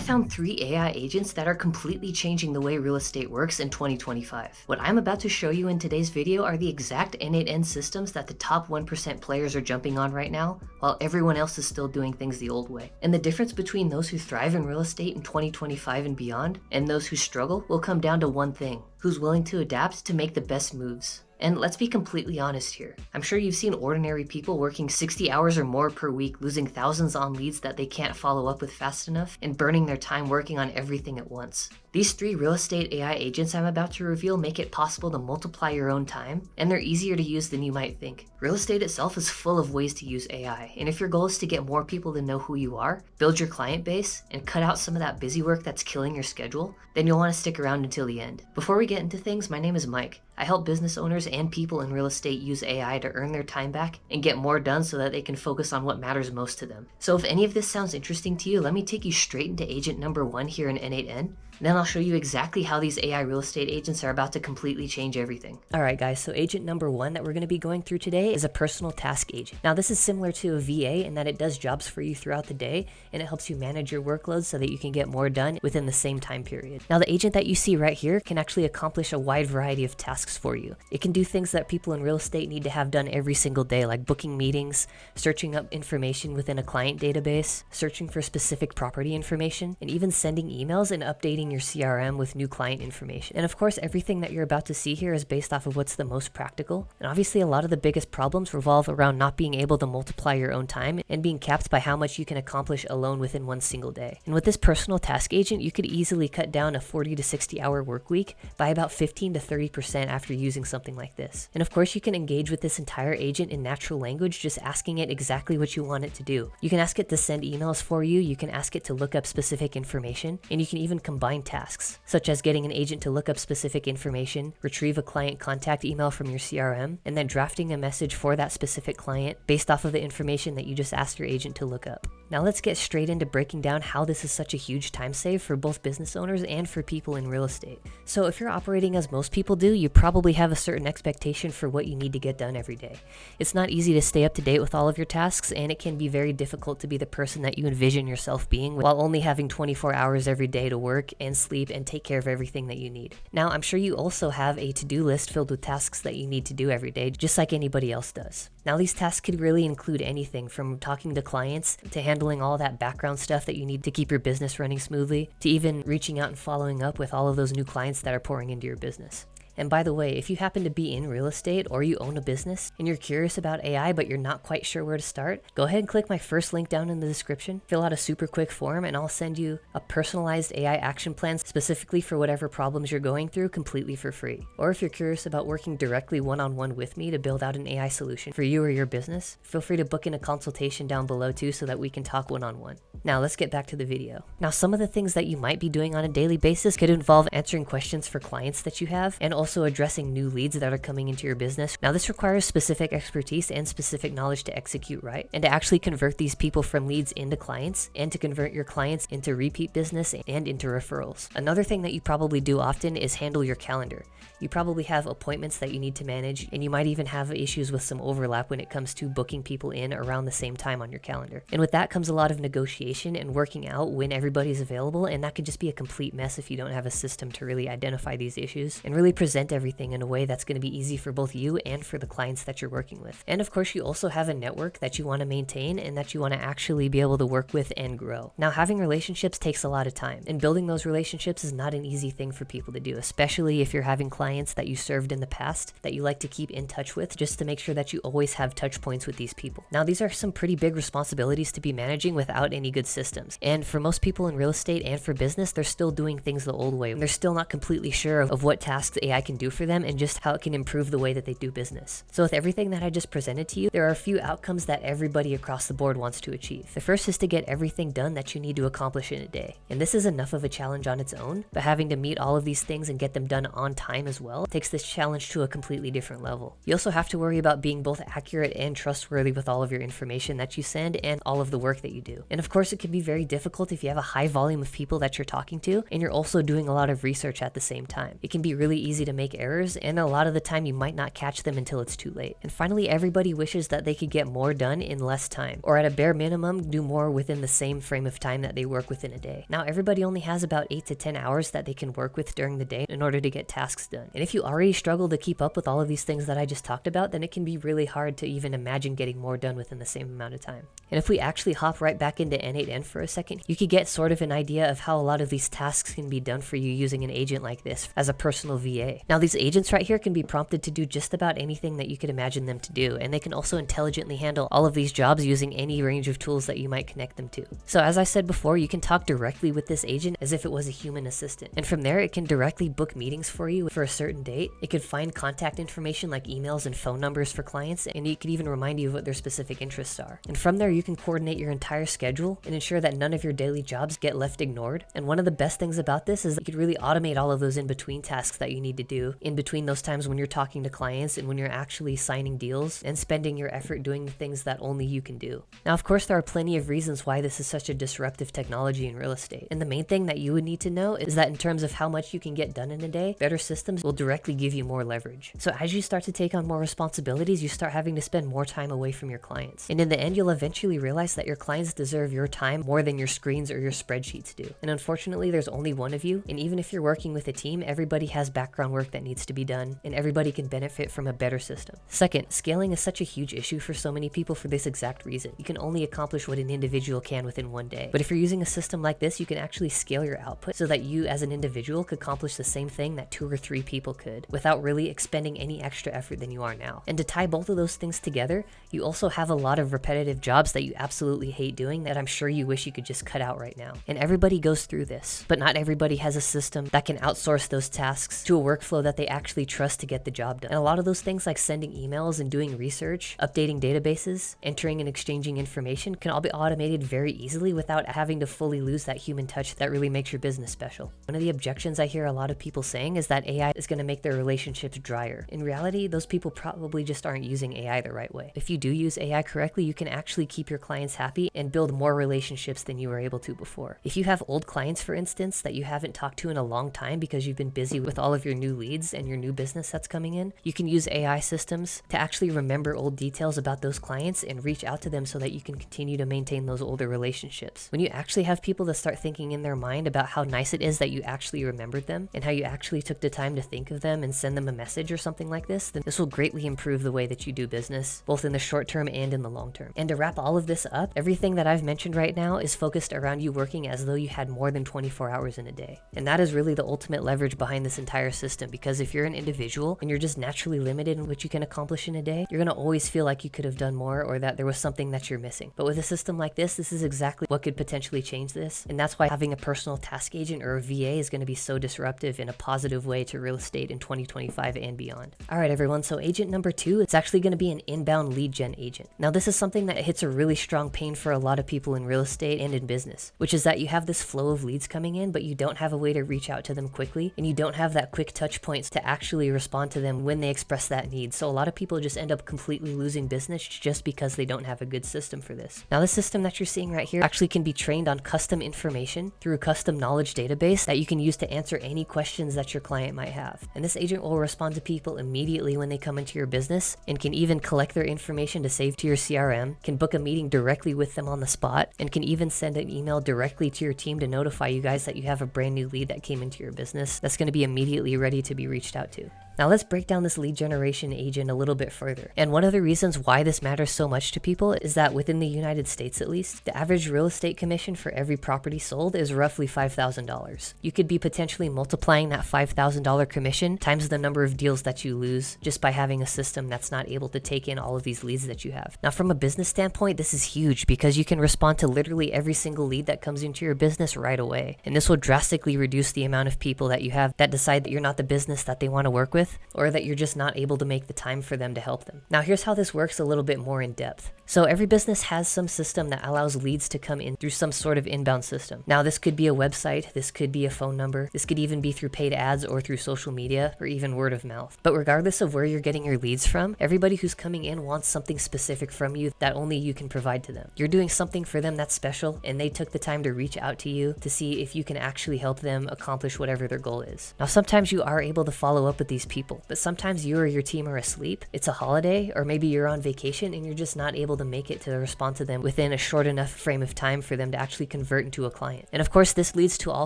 found 3 AI agents that are completely changing the way real estate works in 2025. What I'm about to show you in today's video are the exact n8n systems that the top 1% players are jumping on right now, while everyone else is still doing things the old way. And the difference between those who thrive in real estate in 2025 and beyond, and those who struggle, will come down to one thing: who's willing to adapt to make the best moves. And let's be completely honest here. I'm sure you've seen ordinary people working 60 hours or more per week, losing thousands on leads that they can't follow up with fast enough, and burning their time working on everything at once. These 3 real estate AI agents I'm about to reveal make it possible to multiply your own time, and they're easier to use than you might think. Real estate itself is full of ways to use AI, and if your goal is to get more people to know who you are, build your client base, and cut out some of that busy work that's killing your schedule, then you'll want to stick around until the end. Before we get into things, my name is Mike. I help business owners and people in real estate use AI to earn their time back and get more done so that they can focus on what matters most to them. So if any of this sounds interesting to you, let me take you straight into agent number 1 here in n8n. Then I'll show you exactly how these AI real estate agents are about to completely change everything. Alright guys, so agent number 1 that we're going to be going through today is a personal task agent. Now this is similar to a VA in that it does jobs for you throughout the day, and it helps you manage your workload so that you can get more done within the same time period. Now the agent that you see right here can actually accomplish a wide variety of tasks for you. It can do things that people in real estate need to have done every single day, like booking meetings, searching up information within a client database, searching for specific property information, and even sending emails and updating your CRM with new client information. And of course, everything that you're about to see here is based off of what's the most practical. And obviously a lot of the biggest problems revolve around not being able to multiply your own time and being capped by how much you can accomplish alone within one single day. And with this personal task agent, you could easily cut down a 40 to 60 hour work week by about 15 to 30% after using something like this. And of course, you can engage with this entire agent in natural language, just asking it exactly what you want it to do. You can ask it to send emails for you, you can ask it to look up specific information, and you can even combine tasks, such as getting an agent to look up specific information, retrieve a client contact email from your CRM, and then drafting a message for that specific client based off of the information that you just asked your agent to look up. Now let's get straight into breaking down how this is such a huge time save for both business owners and for people in real estate. So if you're operating as most people do, you probably have a certain expectation for what you need to get done every day. It's not easy to stay up to date with all of your tasks, and it can be very difficult to be the person that you envision yourself being while only having 24 hours every day to work and sleep and take care of everything that you need. Now, I'm sure you also have a to-do list filled with tasks that you need to do every day, just like anybody else does. Now, these tasks could really include anything from talking to clients to handling all that background stuff that you need to keep your business running smoothly, to even reaching out and following up with all of those new clients that are pouring into your business. And by the way, if you happen to be in real estate or you own a business and you're curious about AI but you're not quite sure where to start, go ahead and click my first link down in the description, fill out a super quick form, and I'll send you a personalized AI action plan specifically for whatever problems you're going through completely for free. Or if you're curious about working directly one-on-one with me to build out an AI solution for you or your business, feel free to book in a consultation down below too so that we can talk one-on-one. Now let's get back to the video. Now some of the things that you might be doing on a daily basis could involve answering questions for clients that you have, and also addressing new leads that are coming into your business. Now this requires specific expertise and specific knowledge to execute right, and to actually convert these people from leads into clients, and to convert your clients into repeat business and into referrals. Another thing that you probably do often is handle your calendar. You probably have appointments that you need to manage, and you might even have issues with some overlap when it comes to booking people in around the same time on your calendar. And with that comes a lot of negotiation and working out when everybody's available, and that could just be a complete mess if you don't have a system to really identify these issues and really present everything in a way that's going to be easy for both you and for the clients that you're working with. And of course, you also have a network that you want to maintain and that you want to actually be able to work with and grow. Now, having relationships takes a lot of time, and building those relationships is not an easy thing for people to do, especially if you're having clients that you served in the past that you like to keep in touch with, just to make sure that you always have touch points with these people. Now, these are some pretty big responsibilities to be managing without any good systems. And for most people in real estate and for business, they're still doing things the old way. They're still not completely sure of what tasks AI can do for them and just how it can improve the way that they do business. So with everything that I just presented to you, there are a few outcomes that everybody across the board wants to achieve. The first is to get everything done that you need to accomplish in a day. And this is enough of a challenge on its own, but having to meet all of these things and get them done on time as well takes this challenge to a completely different level. You also have to worry about being both accurate and trustworthy with all of your information that you send and all of the work that you do. And of course, it can be very difficult if you have a high volume of people that you're talking to and you're also doing a lot of research at the same time. It can be really easy to to make errors, and a lot of the time you might not catch them until it's too late. And finally, everybody wishes that they could get more done in less time, or at a bare minimum, do more within the same frame of time that they work within a day. Now, everybody only has about 8 to 10 hours that they can work with during the day in order to get tasks done. And if you already struggle to keep up with all of these things that I just talked about, then it can be really hard to even imagine getting more done within the same amount of time. And if we actually hop right back into n8n for a second, you could get sort of an idea of how a lot of these tasks can be done for you using an agent like this as a personal VA. Now, these agents right here can be prompted to do just about anything that you could imagine them to do, and they can also intelligently handle all of these jobs using any range of tools that you might connect them to. So as I said before, you can talk directly with this agent as if it was a human assistant. And from there, it can directly book meetings for you for a certain date. It could find contact information like emails and phone numbers for clients, and it could even remind you of what their specific interests are. And from there, you can coordinate your entire schedule and ensure that none of your daily jobs get left ignored. And one of the best things about this is that you could really automate all of those in-between tasks that you need to do in between those times when you're talking to clients and when you're actually signing deals and spending your effort doing the things that only you can do. Now, of course, there are plenty of reasons why this is such a disruptive technology in real estate. And the main thing that you would need to know is that in terms of how much you can get done in a day, better systems will directly give you more leverage. So as you start to take on more responsibilities, you start having to spend more time away from your clients. And in the end, you'll eventually realize that your clients deserve your time more than your screens or your spreadsheets do. And unfortunately, there's only one of you. And even if you're working with a team, everybody has background work that needs to be done, and everybody can benefit from a better system. Second, scaling is such a huge issue for so many people for this exact reason. You can only accomplish what an individual can within one day. But if you're using a system like this, you can actually scale your output so that you as an individual could accomplish the same thing that 2 or 3 people could without really expending any extra effort than you are now. And to tie both of those things together, you also have a lot of repetitive jobs that you absolutely hate doing that I'm sure you wish you could just cut out right now. And everybody goes through this, but not everybody has a system that can outsource those tasks to a workflow that they actually trust to get the job done. And a lot of those things like sending emails and doing research, updating databases, entering and exchanging information can all be automated very easily without having to fully lose that human touch that really makes your business special. One of the objections I hear a lot of people saying is that AI is going to make their relationships drier. In reality, those people probably just aren't using AI the right way. If you do use AI correctly, you can actually keep your clients happy and build more relationships than you were able to before. If you have old clients, for instance, that you haven't talked to in a long time because you've been busy with all of your new leads and your new business that's coming in, you can use AI systems to actually remember old details about those clients and reach out to them so that you can continue to maintain those older relationships. When you actually have people that start thinking in their mind about how nice it is that you actually remembered them and how you actually took the time to think of them and send them a message or something like this, then this will greatly improve the way that you do business, both in the short term and in the long term. And to wrap all of this up, everything that I've mentioned right now is focused around you working as though you had more than 24 hours in a day. And that is really the ultimate leverage behind this entire system, because if you're an individual and you're just naturally limited in what you can accomplish in a day, you're going to always feel like you could have done more or that there was something that you're missing. But with a system like this is exactly what could potentially change this. And that's why having a personal task agent or a VA is going to be so disruptive in a positive way to real estate in 2025 and beyond. All right, everyone. So agent number 2, it's actually going to be an inbound lead gen agent. Now, this is something that hits a really strong pain for a lot of people in real estate and in business, which is that you have this flow of leads coming in, but you don't have a way to reach out to them quickly, and you don't have that quick touch points to actually respond to them when they express that need. So a lot of people just end up completely losing business just because they don't have a good system for this. Now, the system that you're seeing right here actually can be trained on custom information through a custom knowledge database that you can use to answer any questions that your client might have. And this agent will respond to people immediately when they come into your business and can even collect their information to save to your CRM, can book a meeting directly with them on the spot, and can even send an email directly to your team to notify you guys that you have a brand new lead that came into your business that's going to be immediately ready to be reached out to. Now let's break down this lead generation agent a little bit further. And one of the reasons why this matters so much to people is that within the United States at least, the average real estate commission for every property sold is roughly $5,000. You could be potentially multiplying that $5,000 commission times the number of deals that you lose just by having a system that's not able to take in all of these leads that you have. Now from a business standpoint, this is huge because you can respond to literally every single lead that comes into your business right away. And this will drastically reduce the amount of people that you have that decide that you're not the business that they want to work with, or that you're just not able to make the time for them to help them. Now here's how this works a little bit more in depth. So every business has some system that allows leads to come in through some sort of inbound system. Now this could be a website, this could be a phone number, this could even be through paid ads or through social media or even word of mouth. But regardless of where you're getting your leads from, everybody who's coming in wants something specific from you that only you can provide to them. You're doing something for them that's special, and they took the time to reach out to you to see if you can actually help them accomplish whatever their goal is. Now sometimes you are able to follow up with these people, but sometimes you or your team are asleep, it's a holiday, or maybe you're on vacation and you're just not able to make it to respond to them within a short enough frame of time for them to actually convert into a client. And of course this leads to all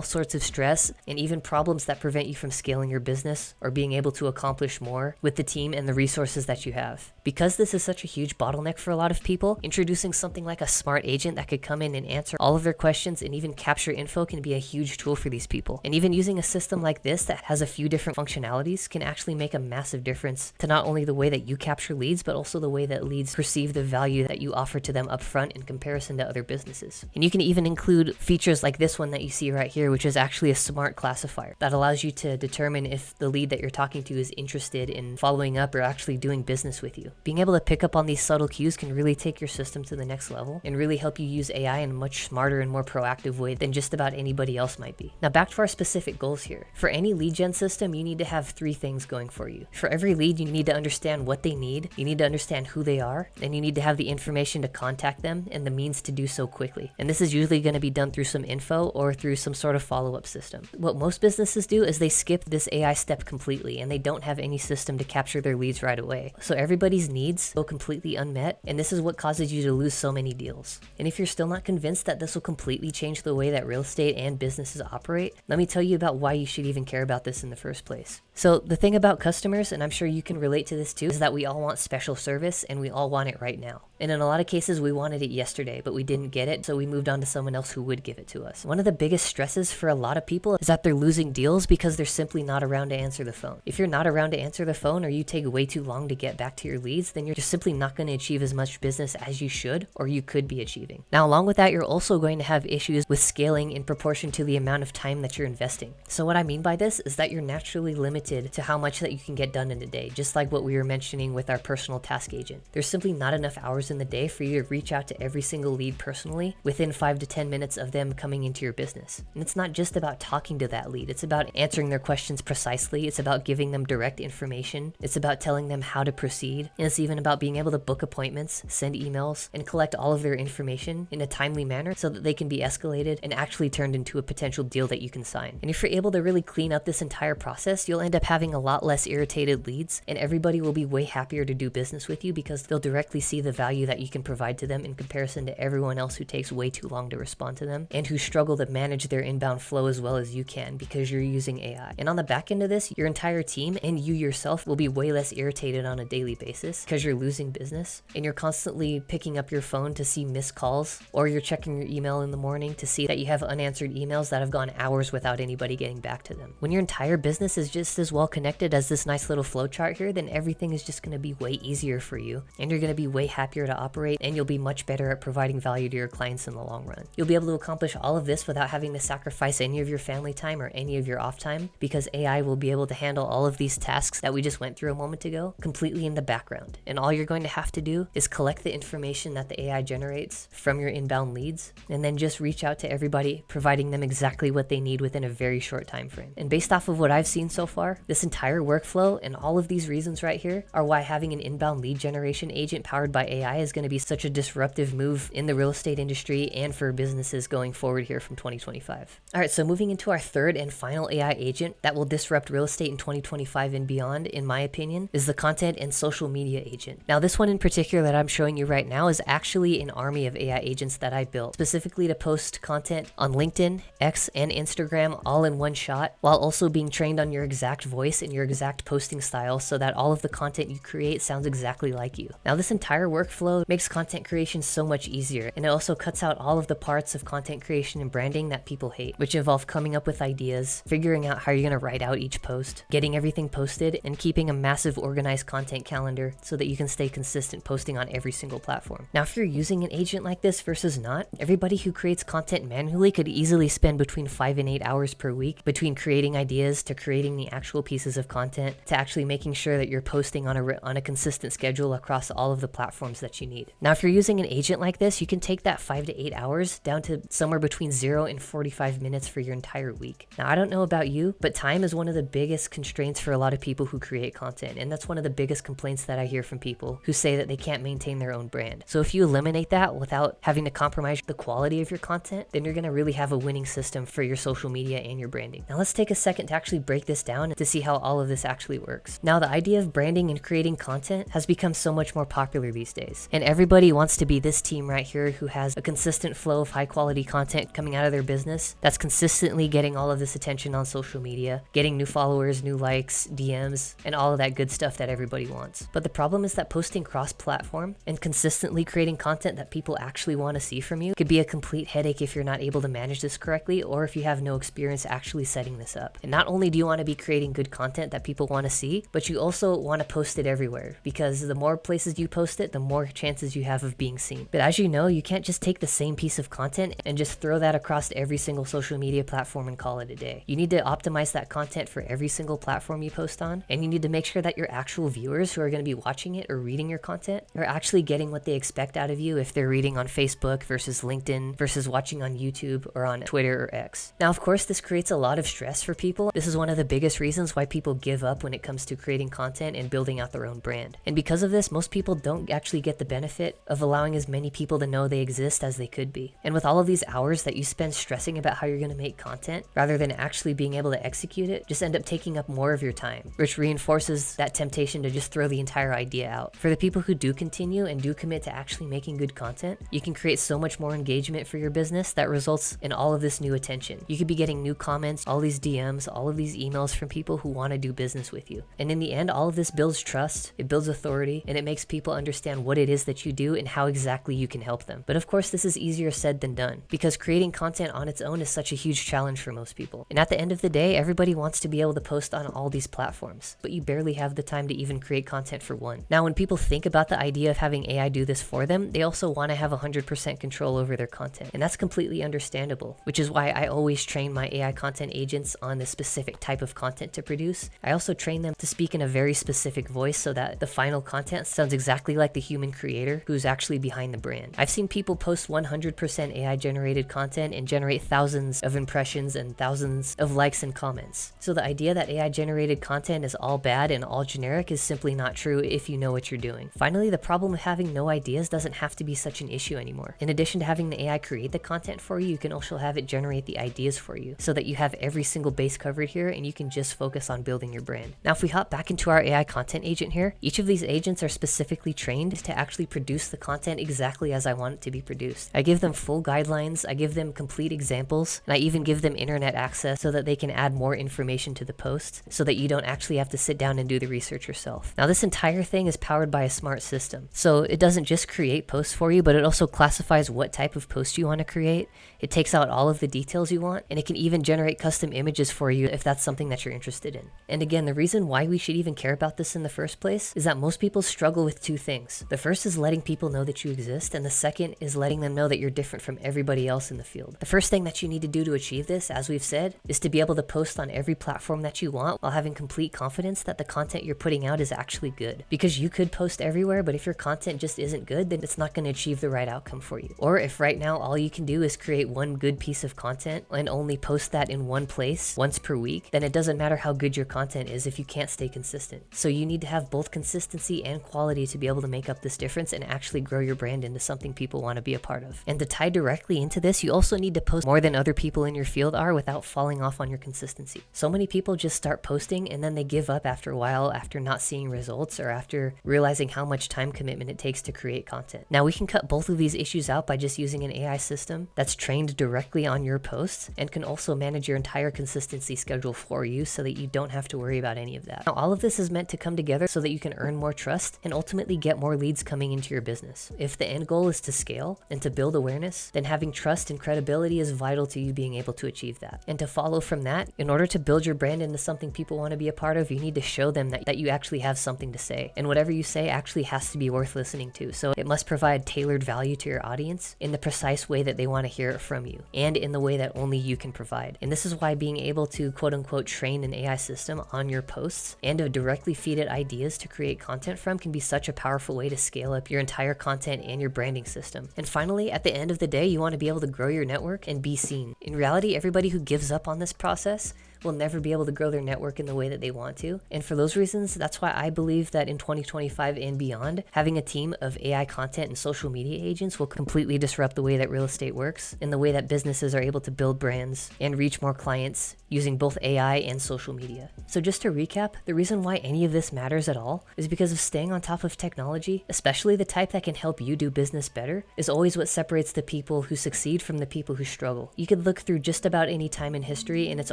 sorts of stress and even problems that prevent you from scaling your business or being able to accomplish more with the team and the resources that you have. Because this is such a huge bottleneck for a lot of people, introducing something like a smart agent that could come in and answer all of their questions and even capture info can be a huge tool for these people. And even using a system like this that has a few different functionalities can actually make a massive difference to not only the way that you capture leads, but also the way that leads perceive the value that you offer to them upfront in comparison to other businesses. And you can even include features like this one that you see right here, which is actually a smart classifier that allows you to determine if the lead that you're talking to is interested in following up or actually doing business with you. Being able to pick up on these subtle cues can really take your system to the next level and really help you use AI in a much smarter and more proactive way than just about anybody else might be. Now back to our specific goals here. For any lead gen system, you need to have three things going for you. For every lead, you need to understand what they need, you need to understand who they are, and you need to have the information to contact them and the means to do so quickly. And this is usually going to be done through some info or through some sort of follow-up system. What most businesses do is they skip this AI step completely and they don't have any system to capture their leads right away. So everybody's needs go completely unmet, and this is what causes you to lose so many deals. And if you're still not convinced that this will completely change the way that real estate and businesses operate, let me tell you about why you should even care about this in the first place. So the thing about customers, and I'm sure you can relate to this too, is that we all want special service and we all want it right now. And in a lot of cases, we wanted it yesterday, but we didn't get it, so we moved on to someone else who would give it to us. One of the biggest stresses for a lot of people is that they're losing deals because they're simply not around to answer the phone. If you're not around to answer the phone or you take way too long to get back to your leads, then you're just simply not going to achieve as much business as you should or you could be achieving. Now, along with that, you're also going to have issues with scaling in proportion to the amount of time that you're investing. So what I mean by this is that you're naturally limited to how much that you can get done in a day, just like what we were mentioning with our personal task agent. There's simply not enough hours in the day for you to reach out to every single lead personally within 5 to 10 minutes of them coming into your business. And it's not just about talking to that lead, it's about answering their questions precisely, it's about giving them direct information, it's about telling them how to proceed, and it's even about being able to book appointments, send emails, and collect all of their information in a timely manner so that they can be escalated and actually turned into a potential deal that you can sign. And if you're able to really clean up this entire process, you'll end up having a lot less irritated leads, and everybody will be way happier to do business with you because they'll directly see the value that you can provide to them in comparison to everyone else who takes way too long to respond to them and who struggle to manage their inbound flow as well as you can because you're using AI. And on the back end of this, your entire team and you yourself will be way less irritated on a daily basis because you're losing business and you're constantly picking up your phone to see missed calls, or you're checking your email in the morning to see that you have unanswered emails that have gone hours without anybody getting back to them. When your entire business is just as well connected as this nice little flow chart here, then everything is just going to be way easier for you and you're going to be way happier to operate, and you'll be much better at providing value to your clients in the long run. You'll be able to accomplish all of this without having to sacrifice any of your family time or any of your off time because AI will be able to handle all of these tasks that we just went through a moment ago completely in the background. And all you're going to have to do is collect the information that the AI generates from your inbound leads and then just reach out to everybody, providing them exactly what they need within a very short time frame. And based off of what I've seen so far, this entire workflow and all of these reasons right here are why having an inbound lead generation agent powered by AI is going to be such a disruptive move in the real estate industry and for businesses going forward here from 2025. All right, so moving into our third and final AI agent that will disrupt real estate in 2025 and beyond, in my opinion, is the content and social media agent. Now, this one in particular that I'm showing you right now is actually an army of AI agents that I built specifically to post content on LinkedIn, X, and Instagram all in one shot, while also being trained on your exact voice and your exact posting style so that all of the content you create sounds exactly like you. Now, this entire workflow makes content creation so much easier, and it also cuts out all of the parts of content creation and branding that people hate, which involve coming up with ideas, figuring out how you're going to write out each post, getting everything posted, and keeping a massive organized content calendar so that you can stay consistent posting on every single platform. Now, if you're using an agent like this versus not, everybody who creates content manually could easily spend between 5 and 8 hours per week between creating ideas to creating the actual pieces of content to actually making sure that you're posting on a consistent schedule across all of the platforms that that you need. Now, if you're using an agent like this, you can take that 5 to 8 hours down to somewhere between 0 and 45 minutes for your entire week. Now, I don't know about you, but time is one of the biggest constraints for a lot of people who create content. And that's one of the biggest complaints that I hear from people who say that they can't maintain their own brand. So if you eliminate that without having to compromise the quality of your content, then you're going to really have a winning system for your social media and your branding. Now, let's take a second to actually break this down to see how all of this actually works. Now, the idea of branding and creating content has become so much more popular these days. And everybody wants to be this team right here who has a consistent flow of high quality content coming out of their business that's consistently getting all of this attention on social media, getting new followers, new likes, DMs, and all of that good stuff that everybody wants. But the problem is that posting cross-platform and consistently creating content that people actually want to see from you could be a complete headache if you're not able to manage this correctly, or if you have no experience actually setting this up. And not only do you want to be creating good content that people want to see, but you also want to post it everywhere, because the more places you post it, the more chances you have of being seen. But as you know, you can't just take the same piece of content and just throw that across every single social media platform and call it a day. You need to optimize that content for every single platform you post on, and you need to make sure that your actual viewers who are going to be watching it or reading your content are actually getting what they expect out of you if they're reading on Facebook versus LinkedIn versus watching on YouTube or on Twitter or X. Now, of course, this creates a lot of stress for people. This is one of the biggest reasons why people give up when it comes to creating content and building out their own brand. And because of this, most people don't actually get the benefit of allowing as many people to know they exist as they could be. And with all of these hours that you spend stressing about how you're going to make content, rather than actually being able to execute it, just end up taking up more of your time, which reinforces that temptation to just throw the entire idea out. For the people who do continue and do commit to actually making good content, you can create so much more engagement for your business that results in all of this new attention. You could be getting new comments, all these DMs, all of these emails from people who want to do business with you. And in the end, all of this builds trust, it builds authority, and it makes people understand what it is that you do and how exactly you can help them. But of course, this is easier said than done, because creating content on its own is such a huge challenge for most people. And at the end of the day, everybody wants to be able to post on all these platforms, but you barely have the time to even create content for one. Now, when people think about the idea of having AI do this for them, they also want to have 100% control over their content. And that's completely understandable, which is why I always train my AI content agents on the specific type of content to produce. I also train them to speak in a very specific voice so that the final content sounds exactly like the human creator who's actually behind the brand. I've seen people post 100% AI generated content and generate thousands of impressions and thousands of likes and comments. So the idea that AI generated content is all bad and all generic is simply not true if you know what you're doing. Finally, the problem of having no ideas doesn't have to be such an issue anymore. In addition to having the AI create the content for you, you can also have it generate the ideas for you so that you have every single base covered here and you can just focus on building your brand. Now, if we hop back into our AI content agent here, each of these agents are specifically trained to actually produce the content exactly as I want it to be produced. I give them full guidelines, I give them complete examples, and I even give them internet access so that they can add more information to the post so that you don't actually have to sit down and do the research yourself. Now, this entire thing is powered by a smart system. So it doesn't just create posts for you, but it also classifies what type of post you want to create. It takes out all of the details you want, and it can even generate custom images for you if that's something that you're interested in. And again, the reason why we should even care about this in the first place is that most people struggle with two things. The first is letting people know that you exist, and the second is letting them know that you're different from everybody else in the field. The first thing that you need to do to achieve this, as we've said, is to be able to post on every platform that you want while having complete confidence that the content you're putting out is actually good. Because you could post everywhere, but if your content just isn't good, then it's not going to achieve the right outcome for you. Or if right now all you can do is create one good piece of content and only post that in one place once per week, then it doesn't matter how good your content is if you can't stay consistent. So you need to have both consistency and quality to be able to make up this difference and actually grow your brand into something people want to be a part of. And to tie directly into this, you also need to post more than other people in your field are without falling off on your consistency. So many people just start posting and then they give up after a while after not seeing results or after realizing how much time commitment it takes to create content. Now, we can cut both of these issues out by just using an AI system that's trained directly on your posts and can also manage your entire consistency schedule for you so that you don't have to worry about any of that. Now, all of this is meant to come together so that you can earn more trust and ultimately get more leads coming into your business. If the end goal is to scale and to build awareness, then having trust and credibility is vital to you being able to achieve that. And to follow from that, in order to build your brand into something people want to be a part of, you need to show them that you actually have something to say. And whatever you say actually has to be worth listening to. So it must provide tailored value to your audience in the precise way that they want to hear it from you and in the way that only you can provide. And this is why being able to quote unquote train an AI system on your posts and to directly feed it ideas to create content from can be such a powerful way to scale scale up your entire content and your branding system. And finally, at the end of the day, you want to be able to grow your network and be seen. In reality, everybody who gives up on this process will never be able to grow their network in the way that they want to. And for those reasons, that's why I believe that in 2025 and beyond, having a team of AI content and social media agents will completely disrupt the way that real estate works and the way that businesses are able to build brands and reach more clients using both AI and social media. So just to recap, the reason why any of this matters at all is because of staying on top of technology, especially the type that can help you do business better, is always what separates the people who succeed from the people who struggle. You could look through just about any time in history and it's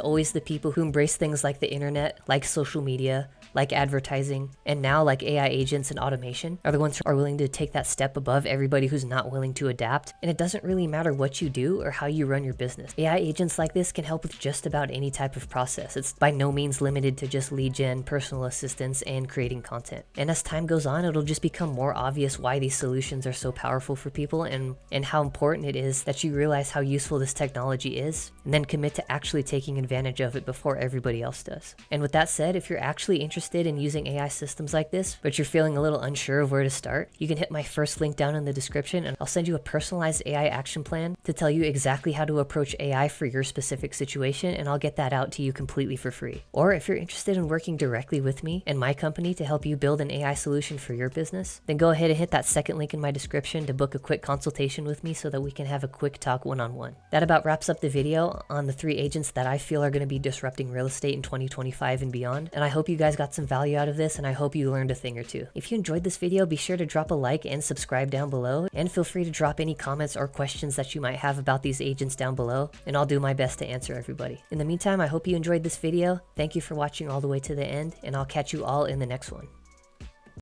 always the people who embrace things like the internet, like social media, like advertising, and now like AI agents and automation are the ones who are willing to take that step above everybody who's not willing to adapt. And it doesn't really matter what you do or how you run your business. AI agents like this can help with just about any type of process. It's by no means limited to just lead gen, personal assistance, and creating content. And as time goes on, it'll just become more obvious why these solutions are so powerful for people and how important it is that you realize how useful this technology is and then commit to actually taking advantage of it before everybody else does. And with that said, if you're actually interested in using AI systems like this, but you're feeling a little unsure of where to start, you can hit my first link down in the description and I'll send you a personalized AI action plan to tell you exactly how to approach AI for your specific situation, and I'll get that out to you completely for free. Or if you're interested in working directly with me and my company to help you build an AI solution for your business, then go ahead and hit that second link in my description to book a quick consultation with me so that we can have a quick talk one-on-one. That about wraps up the video on the 3 agents that I feel are going to be disrupting real estate in 2025 and beyond, and I hope you guys got some value out of this, and I hope you learned a thing or two. If you enjoyed this video, be sure to drop a like and subscribe down below, and feel free to drop any comments or questions that you might have about these agents down below, and I'll do my best to answer everybody. In the meantime, I hope you enjoyed this video. Thank you for watching all the way to the end, and I'll catch you all in the next one.